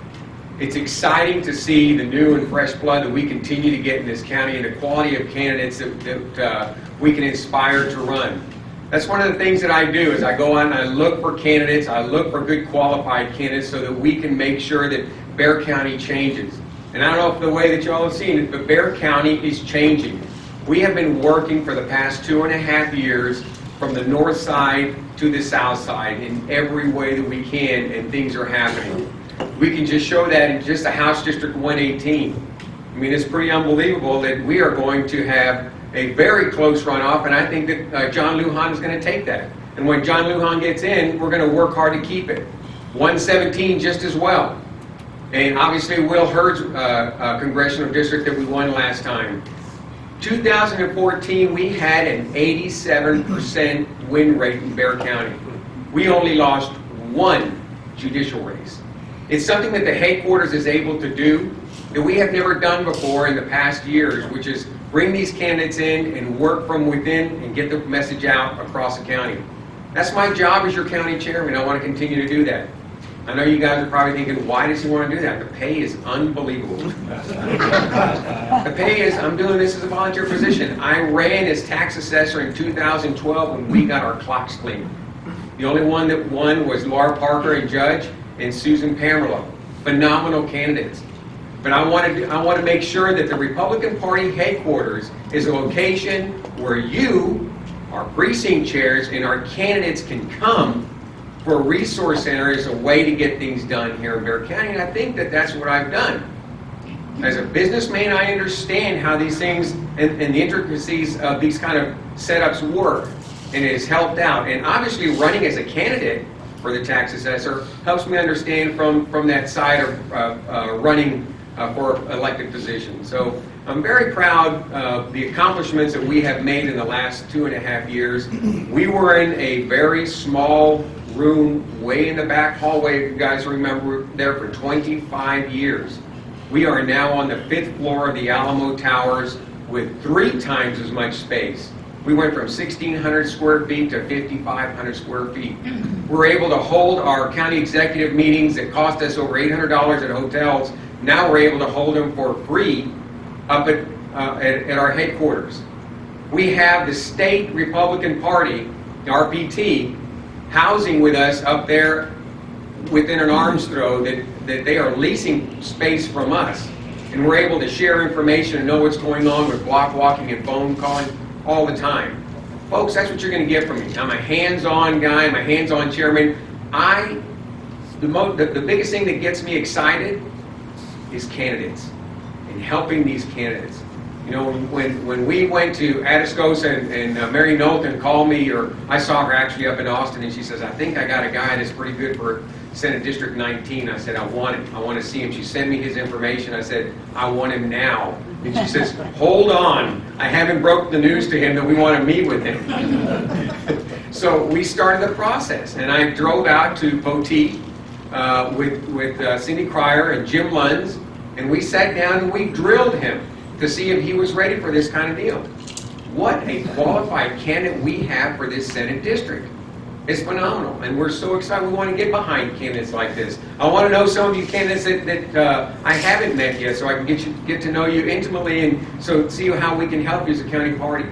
It's exciting to see the new and fresh blood that we continue to get in this county and the quality of candidates that we can inspire to run. That's one of the things that I do is I go out and I look for candidates, I look for good qualified candidates so that we can make sure that Bexar County changes. And I don't know if the way that you all have seen it, but Bexar County is changing. We have been working for the past 2.5 years from the north side to the south side in every way that we can, and things are happening. We can just show that in just the House District 118. I mean, it's pretty unbelievable that we are going to have a very close runoff, and I think that John Lujan is going to take that. And when John Lujan gets in, we're going to work hard to keep it. 117 just as well. And obviously Will Hurd's congressional district that we won last time. 2014, we had an 87% win rate in Bexar County. We only lost 1 judicial race. It's something that the headquarters is able to do that we have never done before in the past years, which is bring these candidates in and work from within and get the message out across the county. That's my job as your county chairman. I want to continue to do that. I know you guys are probably thinking, why does he want to do that? The pay is unbelievable. The pay is, I'm doing this as a volunteer position. I ran as tax assessor in 2012 when we got our clocks cleaned. The only one that won was Laura Parker and Judge and Susan Pamerlo. Phenomenal candidates. But I want to make sure that the Republican Party headquarters is a location where you, our precinct chairs, and our candidates can come for a resource center as a way to get things done here in Bexar County, and I think that that's what I've done. As a businessman, I understand how these things and the intricacies of these kind of setups work, and it has helped out. And obviously running as a candidate for the tax assessor helps me understand from that side of running for elected positions. So I'm very proud of the accomplishments that we have made in the last 2.5 years. We were in a very small room way in the back hallway, if you guys remember, there for 25 years. We are now on the 5th floor of the Alamo Towers with 3 times as much space. We went from 1,600 square feet to 5,500 square feet. We're able to hold our county executive meetings that cost us over $800 at hotels. Now we're able to hold them for free up at our headquarters. We have the state Republican Party, the RPT, housing with us up there within an arm's throw that they are leasing space from us. And we're able to share information and know what's going on with block walking and phone calling all the time. Folks, that's what you're going to get from me. I'm a hands-on guy. I'm a hands-on chairman. The biggest thing that gets me excited is candidates and helping these candidates. You know, when we went to Atascosa and Mary Knowlton called me, or I saw her actually up in Austin, and she says, I think I got a guy that's pretty good for Senate District 19. I said, I want him. I want to see him. She sent me his information. I said, I want him now. And she says, hold on. I haven't broke the news to him that we want to meet with him. So we started the process, and I drove out to Poteet with Cindy Cryer and Jim Lunds, and we sat down and we drilled him to see if he was ready for this kind of deal. What a qualified candidate we have for this Senate district. It's phenomenal, and we're so excited. We want to get behind candidates like this. I want to know some of you candidates that I haven't met yet, so I can get to know you intimately, and so see how we can help you as a county party.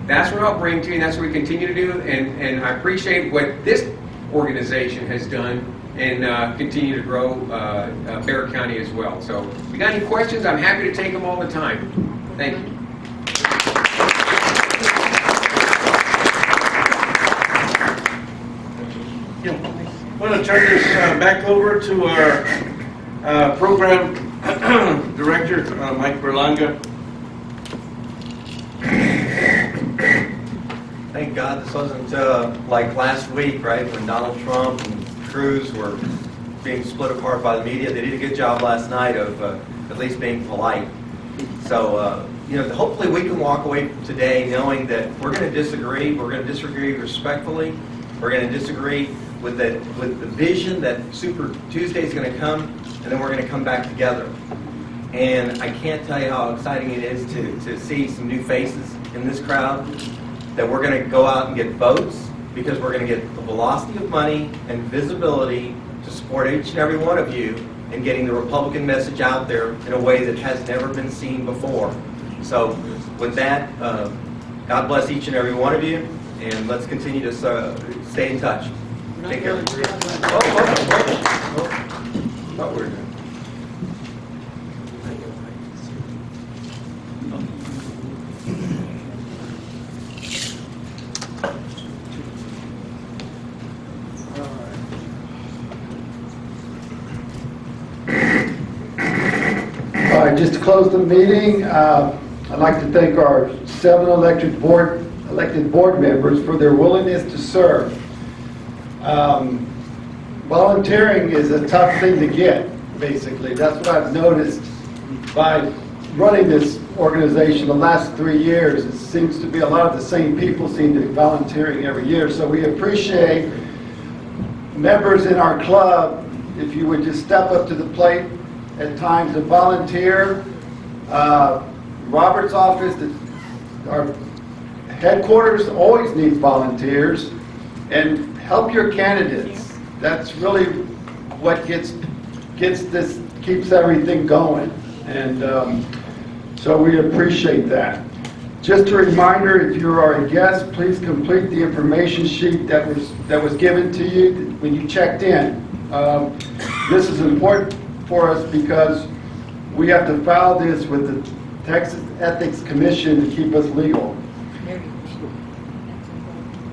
That's what I'll bring to you, and that's what we continue to do, and I appreciate what this organization has done and continue to grow Bexar County as well. So if you got any questions, I'm happy to take them all the time. Thank you. I'm going to turn this back over to our program director, Mike Berlanga. Thank God this wasn't like last week, right, when Donald Trump and Cruz were being split apart by the media. They did a good job last night of at least being polite. So, you know, hopefully we can walk away from today knowing that we're going to disagree. We're going to disagree respectfully. We're going to disagree with the vision that Super Tuesday is going to come, and then we're going to come back together. And I can't tell you how exciting it is to see some new faces in this crowd, that we're going to go out and get votes, because we're going to get the velocity of money and visibility to support each and every one of you in getting the Republican message out there in a way that has never been seen before. So with that, God bless each and every one of you, and let's continue to stay in touch. Take care. What we're doing. Just to close the meeting, I'd like to thank our 7 elected board members for their willingness to serve. Volunteering is a tough thing to get, basically. That's what I've noticed by running this organization the last 3 years. It seems to be a lot of the same people seem to be volunteering every year. So we appreciate members in our club, if you would just step up to the plate at times and volunteer. Robert's office, our headquarters always needs volunteers, and help your candidates. That's really what keeps everything going. And so we appreciate that. Just a reminder, if you are a guest, please complete the information sheet that was given to you when you checked in. This is important for us because we have to file this with the Texas Ethics Commission to keep us legal.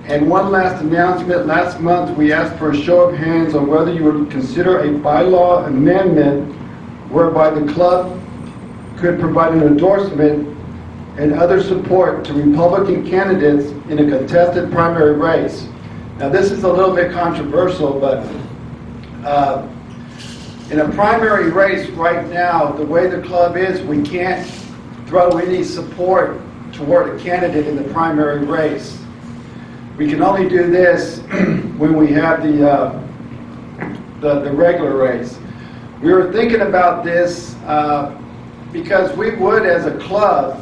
And one last announcement. Last month, we asked for a show of hands on whether you would consider a bylaw amendment whereby the club could provide an endorsement and other support to Republican candidates in a contested primary race. Now, this is a little bit controversial, but in a primary race right now, the way the club is, we can't throw any support toward a candidate in the primary race. We can only do this when we have the regular race. We were thinking about this because we would, as a club,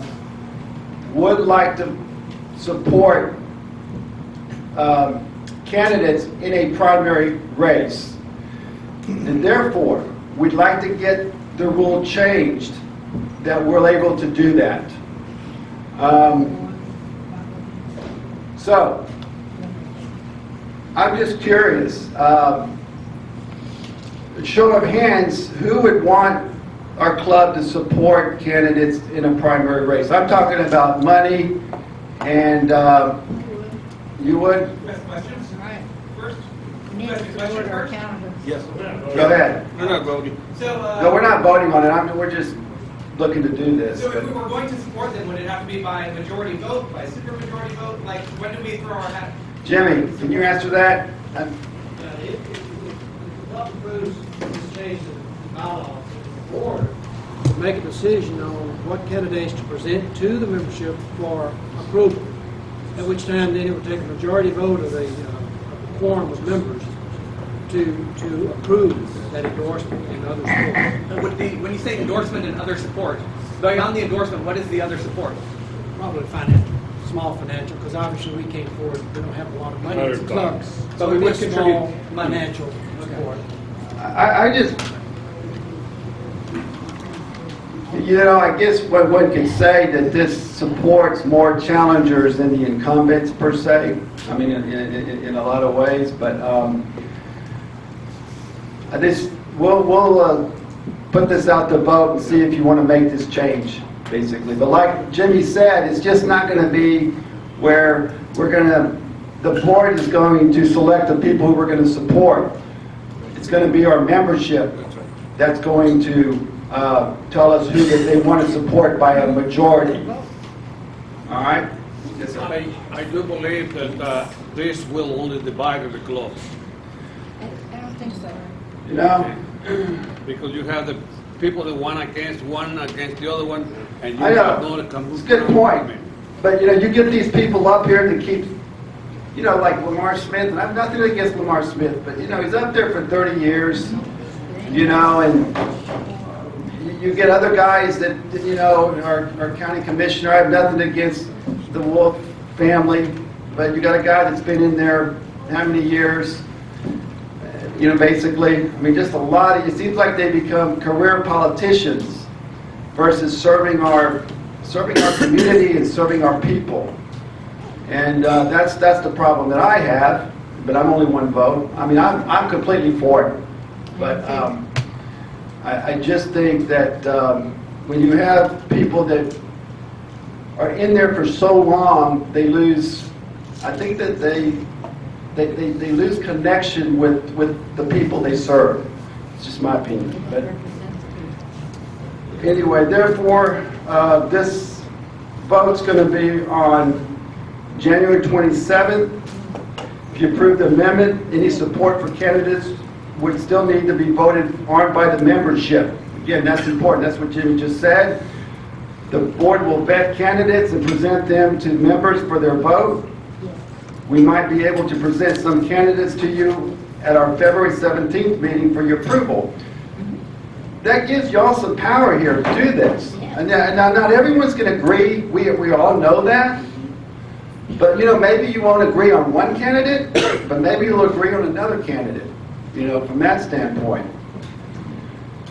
would like to support candidates in a primary race. And therefore, we'd like to get the rule changed that we're able to do that. So, I'm just curious, show of hands, who would want our club to support candidates in a primary race? I'm talking about money, and you would? Questions? First? Question first? Yes. Go ahead. We're not voting. No, we're not voting on it. We're just looking to do this. So if we were going to support them, would it have to be by majority vote, by supermajority vote? Like, when do we throw our hat? Jimmy, can you answer that? If the club approves this change of bylaw to the board, to make a decision on what candidates to present to the membership for approval, at which time then it would take a majority vote of a quorum of members to approve that endorsement and other support. When you say endorsement and other support, beyond the endorsement, what is the other support? Probably financial, small financial, because obviously we can't afford, we don't have a lot of money as a club. But we would contribute money. Financial support. I just, I guess what one could say that this supports more challengers than the incumbents per se. I mean, in a lot of ways, but we'll put this out to vote and see if you want to make this change, basically. But like Jimmy said, it's just not going to be where the board is going to select the people who we're going to support. It's going to be our membership that's going to tell us who they want to support by a majority. All right? Yes, sir. I do believe that this will only divide the club. I don't think so. You know? Because you have the people that one against the other one, and you I know. have no come. It's a good point. But, you get these people up here to keep, like Lamar Smith, and I have nothing against Lamar Smith, but, he's up there for 30 years, and you get other guys that, our county commissioner. I have nothing against the Wolf family, but you got a guy that's been in there how many years? Basically, just a lot of, it seems like they become career politicians versus serving our community and serving our people. And that's the problem that I have, but I'm only one vote. I'm completely for it. But I just think that when you have people that are in there for so long, they lose, I think that they lose connection with the people they serve. It's just my opinion. But anyway, therefore, this vote's going to be on January 27th. If you approve the amendment, any support for candidates would still need to be voted on by the membership. Again, that's important. That's what Jimmy just said. The board will vet candidates and present them to members for their vote. We might be able to present some candidates to you at our February 17th meeting for your approval. That gives y'all some power here to do this. And now, not everyone's going to agree. We all know that. But, maybe you won't agree on one candidate, but maybe you'll agree on another candidate. from that standpoint.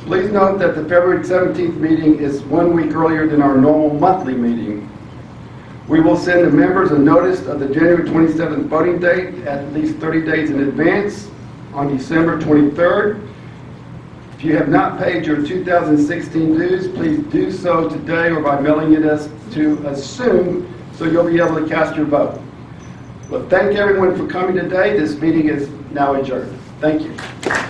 Please note that the February 17th meeting is 1 week earlier than our normal monthly meeting. We will send the members a notice of the January 27th voting date at least 30 days in advance on December 23rd. If you have not paid your 2016 dues, please do so today or by mailing it us to us soon so you'll be able to cast your vote. Well, thank everyone for coming today. This meeting is now adjourned. Thank you.